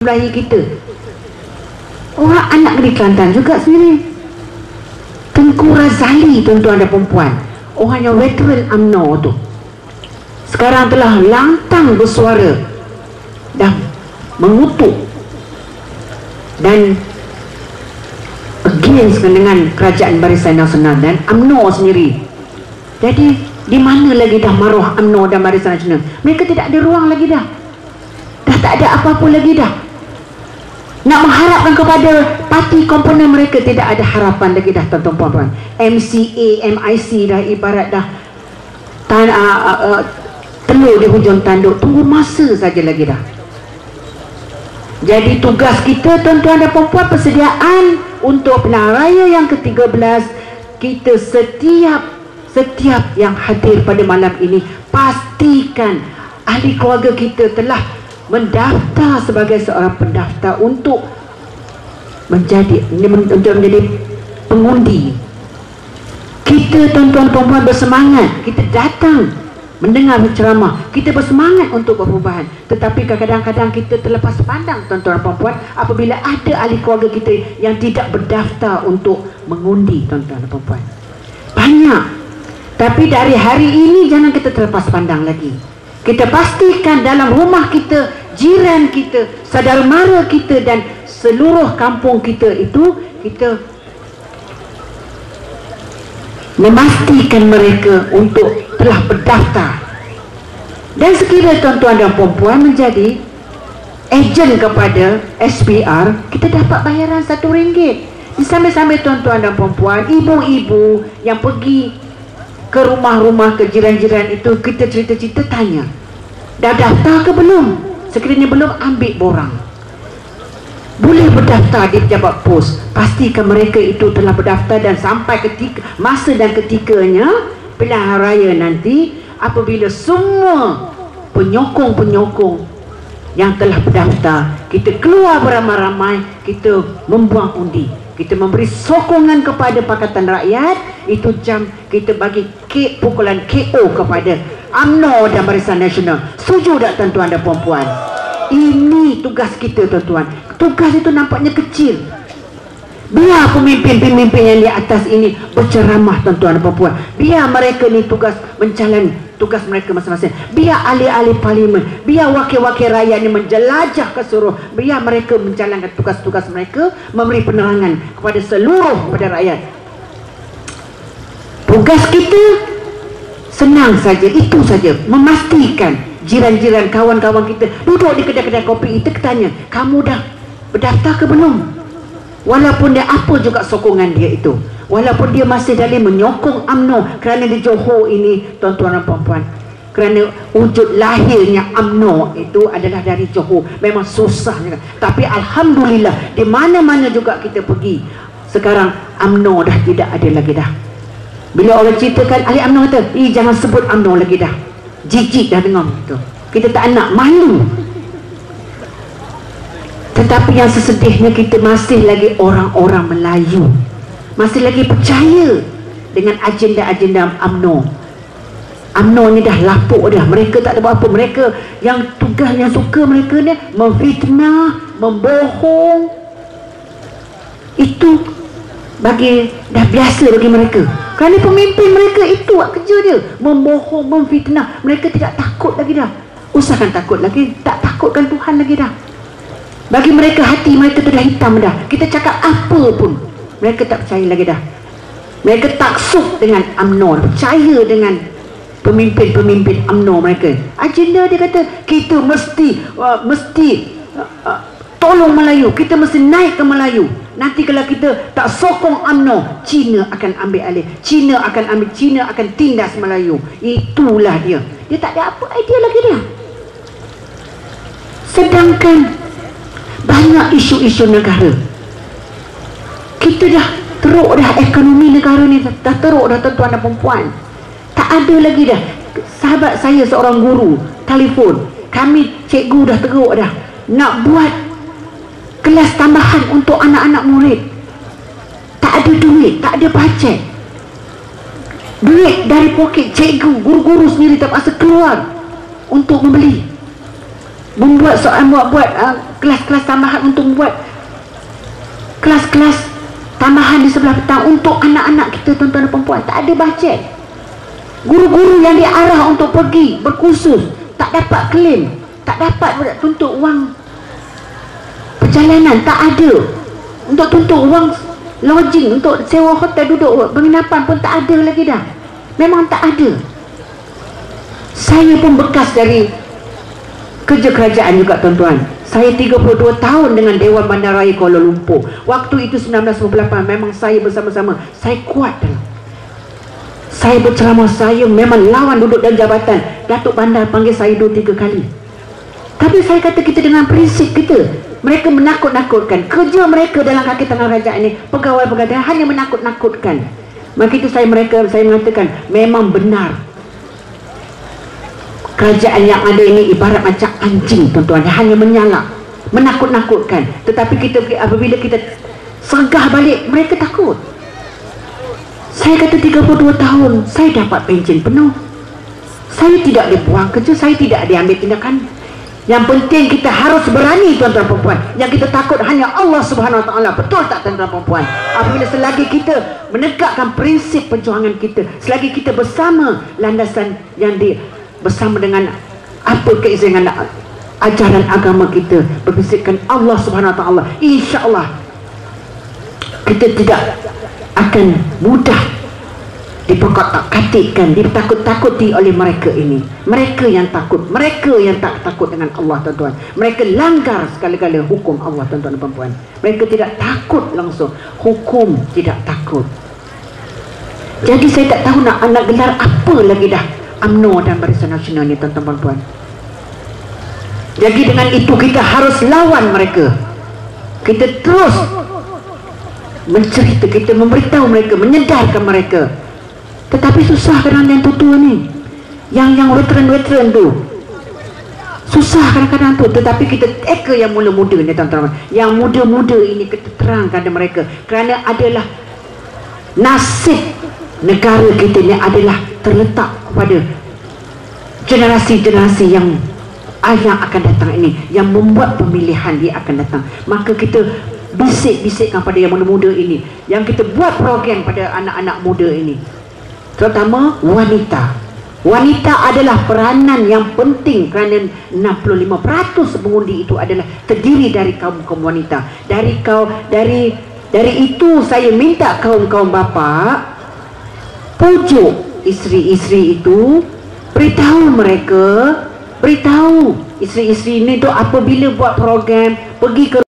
Melayu kita. Orang anak di Kelantan juga sendiri. Tengku Razali, tuan-tuan dan perempuan, orang yang veteran UMNO tu, sekarang telah lantang bersuara dah mengutuk dan against dengan Kerajaan Barisan Nasional dan UMNO sendiri. Jadi di mana lagi dah maruah UMNO dan Barisan Nasional? Mereka tidak ada ruang lagi dah. Dah tak ada apa-apa lagi dah. Nak mengharapkan kepada parti komponen mereka, tidak ada harapan lagi dah, tuan-tuan puan-puan. MCA, MIC dah ibarat dah telur di hujung tanduk, tunggu masa saja lagi dah. Jadi tugas kita, tuan-tuan dan puan-puan, persediaan untuk pilihan raya yang ke-13, kita setiap yang hadir pada malam ini, pastikan ahli keluarga kita telah mendaftar sebagai seorang pendaftar untuk menjadi pengundi. Kita, tuan-tuan dan puan-puan, bersemangat, kita datang mendengar ceramah, kita bersemangat untuk perubahan, tetapi kadang-kadang kita terlepas pandang, tuan-tuan dan puan-puan, apabila ada ahli keluarga kita yang tidak berdaftar untuk mengundi, tuan-tuan dan puan-puan. Banyak. Tapi dari hari ini jangan kita terlepas pandang lagi. Kita pastikan dalam rumah kita, jiran kita, saudara mara kita dan seluruh kampung kita itu, kita memastikan mereka untuk telah berdaftar. Dan sekiranya tuan-tuan dan puan-puan menjadi ejen kepada SPR, kita dapat bayaran RM1. Sambil-sambil tuan-tuan dan puan-puan, ibu-ibu yang pergi ke rumah-rumah, ke jiran-jiran itu, kita cerita-cerita, tanya, dah daftar ke belum? Sekiranya belum, ambil borang. Boleh berdaftar di pejabat pos. Pastikan mereka itu telah berdaftar, dan sampai masa dan ketikanya pilihan raya nanti, apabila semua penyokong-penyokong yang telah berdaftar, kita keluar beramai-ramai, kita membuang undi, kita memberi sokongan kepada Pakatan Rakyat. Itu jam kita bagi pukulan KO kepada UMNO dan Barisan Nasional. Setuju tak, tuan-tuan dan puan-puan? Ini tugas kita, tuan-tuan. Tugas itu nampaknya kecil. Biar pemimpin-pemimpin yang di atas ini berceramah, tuan-tuan dan puan-puan. Biar mereka ni mencalon tugas mereka masing-masing. Biar ahli-ahli parlimen, biar wakil-wakil rakyat ni menjelajah ke seluruh, biar mereka menjalankan tugas-tugas mereka, memberi penerangan kepada seluruh pada rakyat. Tugas kita senang saja, itu saja, memastikan jiran-jiran, kawan-kawan kita duduk di kedai-kedai kopi, kita tanya, kamu dah berdaftar ke belum? Walaupun dia apa juga sokongan dia itu, walaupun dia masih dalam menyokong UMNO, kerana di Johor ini, tuan-tuan dan puan-puan, kerana wujud lahirnya UMNO itu adalah dari Johor, memang susah juga. Tapi alhamdulillah, di mana-mana juga kita pergi sekarang, UMNO dah tidak ada lagi dah. Bila orang ceritakan, ahli UMNO kata, jangan sebut UMNO lagi dah, jijik dah dengar itu. Kita tak nak, malu. Tetapi yang sesedihnya, kita masih lagi orang-orang Melayu masih lagi percaya dengan agenda-agenda UMNO. UMNO ni dah lapuk dah, mereka tak ada apa-apa. Mereka yang tugas, yang suka mereka ni memfitnah, membohong. Itu dah biasa bagi mereka. Kerana pemimpin mereka itu kerja dia, membohong, memfitnah. Mereka tidak takut lagi dah. Usahakan takut lagi, tak takutkan Tuhan lagi dah. Bagi mereka, hati mereka tu dah hitam dah. Kita cakap apa pun, mereka tak percaya lagi dah. Mereka taksub dengan UMNO, percaya dengan pemimpin-pemimpin UMNO mereka. Agenda dia kata, kita mesti tolong Melayu, kita mesti naik ke Melayu. Nanti kalau kita tak sokong UMNO, Cina akan ambil alih, Cina akan tindas Melayu. Itulah dia. Dia tak ada apa idea lagi dia. Sedangkan banyak isu-isu negara, kita dah teruk dah, ekonomi negara ni dah teruk dah, tuan-tuan dan perempuan. Tak ada lagi dah. Sahabat saya seorang guru telefon, kami cikgu dah teruk dah, nak buat kelas tambahan untuk anak-anak murid. Tak ada duit, tak ada bajet. Duit dari poket cikgu, guru-guru sendiri terpaksa keluar untuk membeli. membuat soal buat kelas-kelas tambahan untuk membuat kelas-kelas tambahan di sebelah petang untuk anak-anak kita, tuan-tuan dan perempuan. Tak ada bajet. Guru-guru yang diarah untuk pergi berkursus tak dapat claim, tak dapat tuntut wang perjalanan, tak ada. Untuk tuntut wang lodging, untuk sewa hotel duduk penginapan pun tak ada lagi dah. Memang tak ada. Saya pun bekas dari kerja kerajaan juga, tuan-tuan. Saya 32 tahun dengan Dewan Bandaraya Kuala Lumpur. Waktu itu 1998, memang saya bersama-sama, saya kuat dalam. Saya berceramah, saya memang lawan duduk dalam jabatan. Datuk Bandar panggil saya 2-3 kali. Tapi saya kata kita dengan prinsip kita. Mereka menakut-nakutkan. Kerja mereka dalam kaki tangan kerajaan ini, pegawai-pegawai hanya menakut-nakutkan. Maka itu saya mengatakan memang benar. Kerajaan yang ada ini ibarat macam anjing, tuan-tuan, hanya menyalak, menakut-nakutkan. Tetapi kita apabila kita sergah balik, mereka takut. Saya kata 32 tahun saya dapat pension penuh. Saya tidak dibuang kerja, saya tidak diambil tindakan. Yang penting kita harus berani, tuan-tuan perempuan. Yang kita takut hanya Allah Subhanahu Wa Taala. Betul tak, tuan-tuan perempuan? Apabila selagi kita menegakkan prinsip perjuangan kita, selagi kita bersama landasan yang bersama dengan apa keizinan ajaran agama kita, berbisarkan Allah Subhanahu Wa Taala, insya-Allah kita tidak akan mudah diperkotak-katikkan, ditakut-takuti oleh mereka ini. Mereka yang takut, mereka yang tak takut dengan Allah, tuan-tuan. Mereka langgar segala-gala hukum Allah, tuan-tuan dan perempuan. Mereka tidak takut langsung, hukum tidak takut. Jadi saya tak tahu nak gelar apa lagi dah UMNO dan Barisan Nasional ni, tuan-tuan dan perempuan. Jadi dengan itu kita harus lawan mereka. Kita terus mencerita, kita memberitahu mereka, menyedarkan mereka. Tetapi susah kadang-kadang yang tua-tua ni, yang veteran-veteran tu susah kadang-kadang tu. Tetapi kita tackle yang muda-muda ni, tuan-tuan. Yang muda-muda ini kita terangkan kepada mereka, kerana adalah nasib negara kita ni adalah terletak pada generasi-generasi yang akan datang ini, yang membuat pemilihan dia akan datang. Maka kita bisik-bisikkan pada yang muda-muda ini, yang kita buat program pada anak-anak muda ini, terutama wanita. Wanita adalah peranan yang penting, kerana 65% pengundi itu adalah terdiri dari kaum-kaum wanita. Dari itu saya minta kaum-kaum bapa pujuk isteri-isteri itu, beritahu isteri-isteri ini tu apabila buat program pergi ke